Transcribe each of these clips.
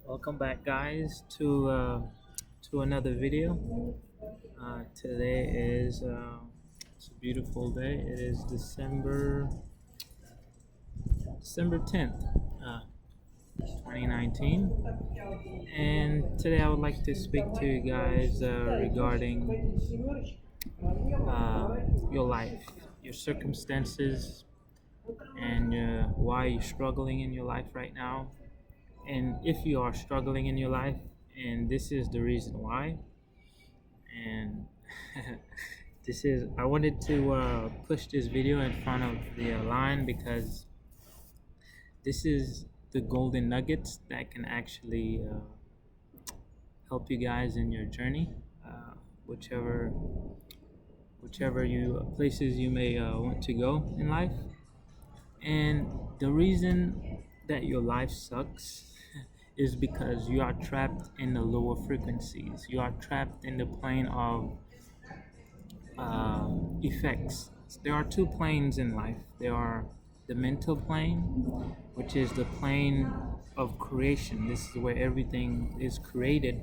Welcome back, guys, to another video. Today is it's a beautiful day. It is December 10th, 2019, and today I would like to speak to you guys regarding uh, your life, your circumstances, and why you're struggling in your life right now. And if you are struggling in your life, and this is the reason why, and I wanted to push this video in front of the line because this is the golden nuggets that can actually help you guys in your journey, uh, whichever you places you may want to go in life. And the reason that your life sucks is because you are trapped in the lower frequencies. You are trapped in the plane of effects. There are two planes in life. There are the mental plane, which is the plane of creation. This is where everything is created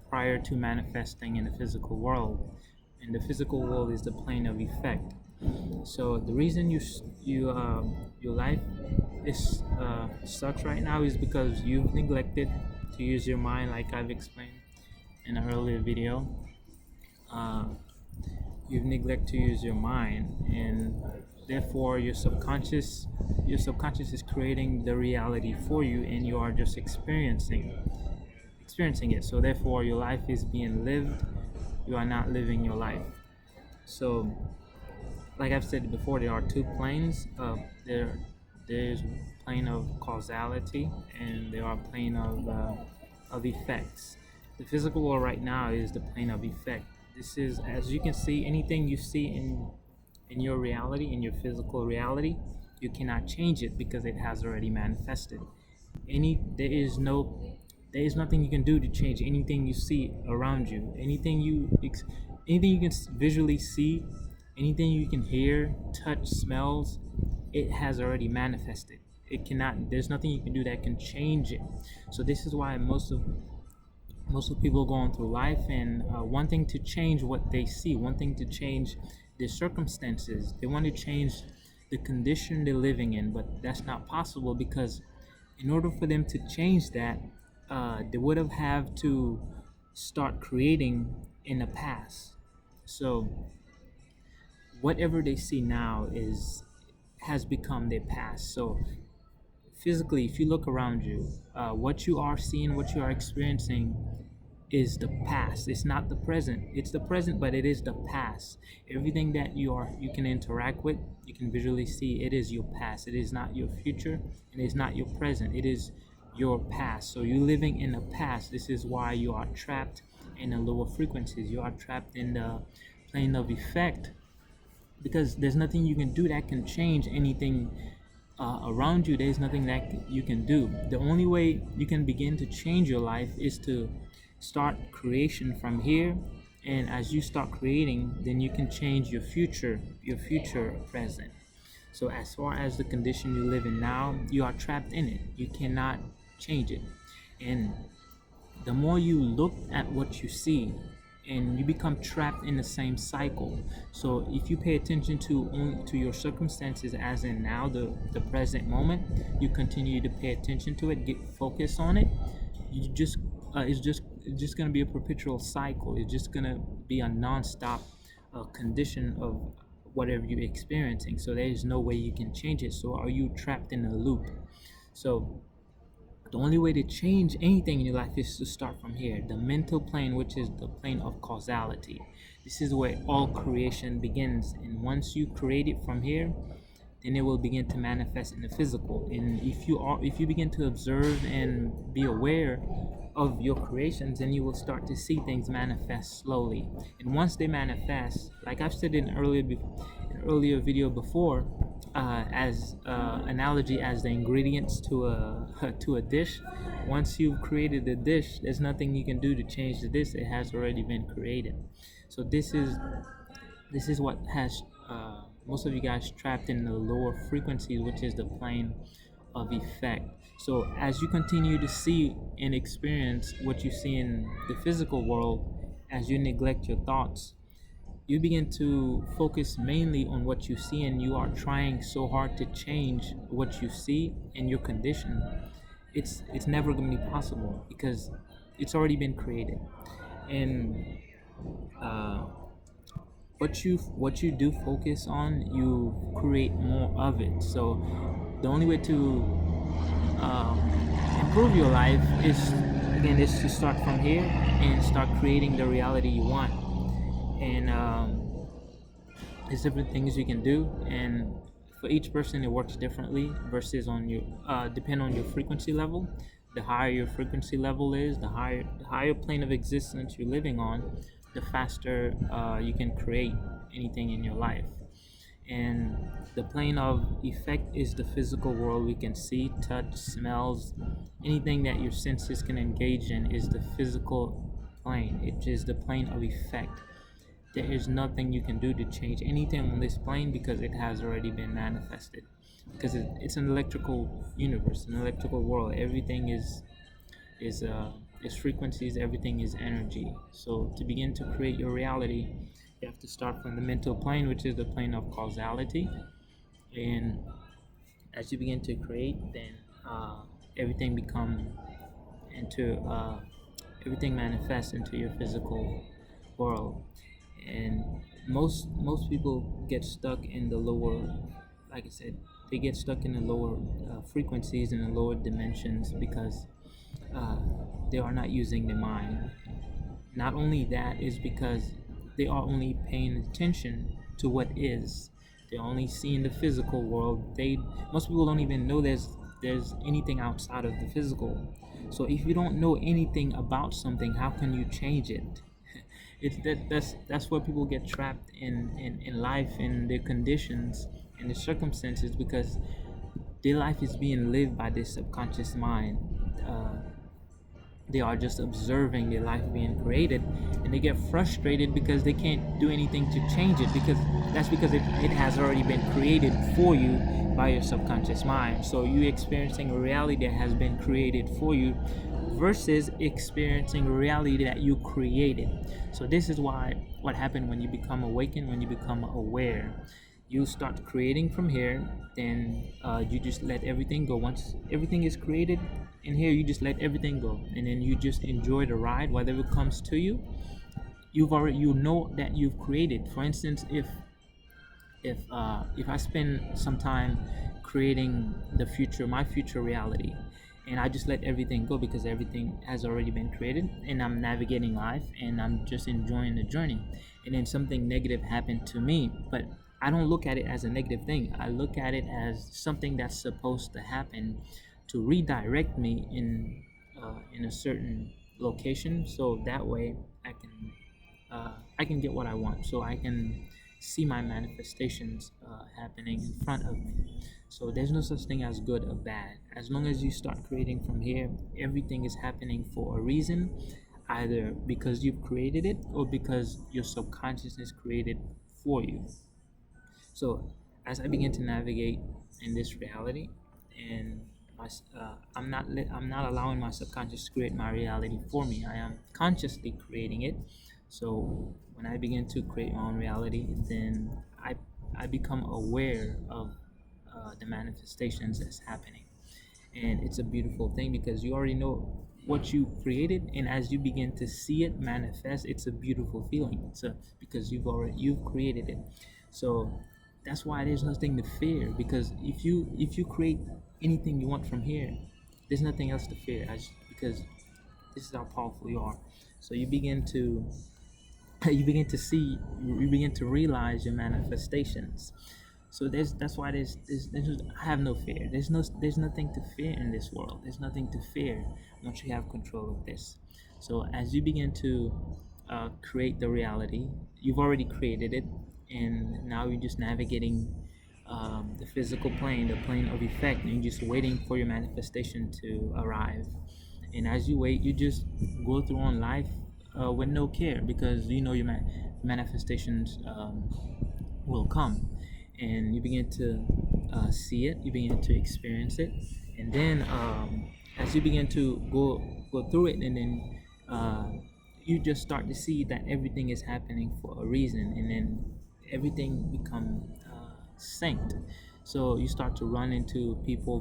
prior to manifesting in the physical world. And the physical world is the plane of effect. So the reason your life is sucks right now is because you've neglected to use your mind, like I've explained in an earlier video. Uh, you've neglected to use your mind, and therefore your subconscious is creating the reality for you, and you are just experiencing it. So therefore your life is being lived, you are not living your life. So like I've said before, there are two planes. There's plane of causality, and there are plane of effects. The physical world right now is the plane of effect. This is, as you can see, anything you see in your reality, in your physical reality, you cannot change it because it has already manifested. There is nothing you can do to change anything you see around you. Anything you can visually see, anything you can hear, touch, smells, it has already manifested. It cannot. There's nothing you can do that can change it. So this is why most of people going through life and wanting to change what they see, wanting to change their circumstances. They want to change the condition they're living in, but that's not possible because in order for them to change that, they would have to start creating in the past. So whatever they see now has become their past. So physically, if you look around you, what you are seeing, what you are experiencing is the past. It's not the present. It's the present, but it is the past. Everything that you can interact with, you can visually see, it is your past. It is not your future, and it is not your present. It is your past. So you're living in the past. This is why you are trapped in the lower frequencies. You are trapped in the plane of effect because there's nothing you can do that can change anything around you. There's nothing that you can do. The only way you can begin to change your life is to start creation from here, and as you start creating, then you can change your future present. So as far as the condition you live in now, you are trapped in it. You cannot change it. And the more you look at what you see, and you become trapped in the same cycle. So if you pay attention to your circumstances, as in now the present moment, you continue to pay attention to it, get focused on it, you just it's just going to be a perpetual cycle. It's just going to be a non-stop condition of whatever you're experiencing. So there is no way you can change it. So are you trapped in a loop? So the only way to change anything in your life is to start from here, the mental plane, which is the plane of causality. This is where all creation begins, and once you create it from here, then it will begin to manifest in the physical. And if you begin to observe and be aware of your creations, then you will start to see things manifest slowly. And once they manifest, like I've said in an earlier video before, as analogy as the ingredients to a to a dish. Once you've created the dish, there's nothing you can do to change the dish. It has already been created. So this is what has most of you guys trapped in the lower frequencies, which is the plane of effect. So as you continue to see and experience what you see in the physical world, as you neglect your thoughts, you begin to focus mainly on what you see, and you are trying so hard to change what you see and your condition. It's never going to be possible because it's already been created. And uh, what you do focus on, you create more of it. So the only way to um, improve your life is to start from here and start creating the reality you want. And there's different things you can do, and for each person it works differently versus on your depend on your frequency level. The higher your frequency level is, the higher plane of existence you're living on, the faster you can create anything in your life. And the plane of effect is the physical world we can see, touch, smells, anything that your senses can engage in is the physical plane. It is the plane of effect. There is nothing you can do to change anything on this plane because it has already been manifested. Because it's an electrical universe, an electrical world. Everything is frequencies. Everything is energy. So to begin to create your reality, you have to start from the mental plane, which is the plane of causality. And as you begin to create, then everything become into everything manifests into your physical world. And most people get stuck in the lower, like I said, they get stuck in the lower frequencies and the lower dimensions because uh, they are not using the mind. Not only that is because they are only paying attention to what is. They're only seeing the physical world. Most people don't even know there's anything outside of the physical. So if you don't know anything about something, how can you change it? That's where people get trapped in life, in their conditions, in the circumstances, because their life is being lived by their subconscious mind. Uh, they are just observing their life being created, and they get frustrated because they can't do anything to change it, because it has already been created for you by your subconscious mind. So you experiencing a reality that has been created for you versus experiencing a reality that you created. So this is why what happened when you become awakened, when you become aware, you start creating from here. Then you just let everything go. Once everything is created in here, you just let everything go, and then you just enjoy the ride, whatever comes to you. You know that you've created. For instance, if I spend some time creating my future reality, and I just let everything go because everything has already been created, and I'm navigating life and I'm just enjoying the journey, and then something negative happened to me, but I don't look at it as a negative thing. I look at it as something that's supposed to happen to redirect me in a certain location, so that way I can get what I want. So I can see my manifestations happening in front of me. So there's no such thing as good or bad. As long as you start creating from here, everything is happening for a reason, either because you've created it or because your subconsciousness created for you. So as I begin to navigate in this reality, and I'm not allowing my subconscious to create my reality for me. I am consciously creating it. So when I begin to create my own reality, then I become aware of the manifestations that's happening, and it's a beautiful thing because you already know what you created, and as you begin to see it manifest, it's a beautiful feeling. Because you've created it. So that's why there's nothing to fear, because if you create anything you want from here, there's nothing else to fear, because this is how powerful you are. So you begin to you begin to realize your manifestations. So that's why I have no fear. There's nothing to fear in this world. There's nothing to fear once you have control of this. So as you begin to create the reality, you've already created it, and now you're just navigating the physical plane, the plane of effect, and you're just waiting for your manifestation to arrive. And as you wait, you just go through on life with no care, because you know your manifestations will come, and you begin to see it, you begin to experience it, And then as you begin to go through it, and then you just start to see that everything is happening for a reason, and then everything become synced. So you start to run into people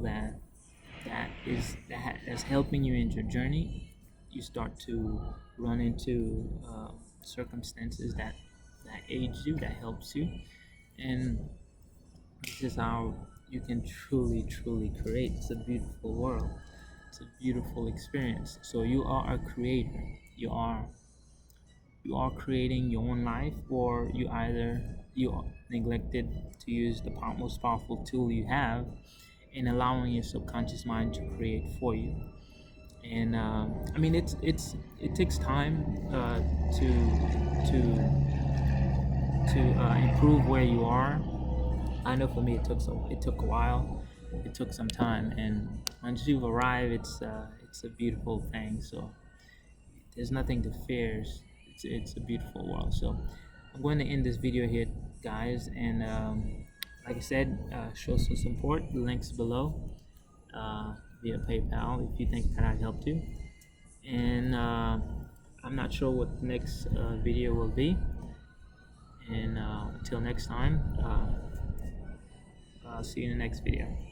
that's helping you in your journey. You start to run into circumstances that aids you, that helps you, and this is how you can truly create. It's a beautiful world. It's a beautiful experience. So you are a creator. You are creating your own life, or you neglected to use the most powerful tool you have, in allowing your subconscious mind to create for you. And I mean, it takes time to improve where you are. I know for me it took a while. It took some time, and once you've arrived, it's a beautiful thing. So there's nothing to fear. It's a beautiful world. So I'm going to end this video here, guys, and like I said, show some support. The links below via PayPal if you think that I helped you. And I'm not sure what the next video will be. And until next time, I'll see you in the next video.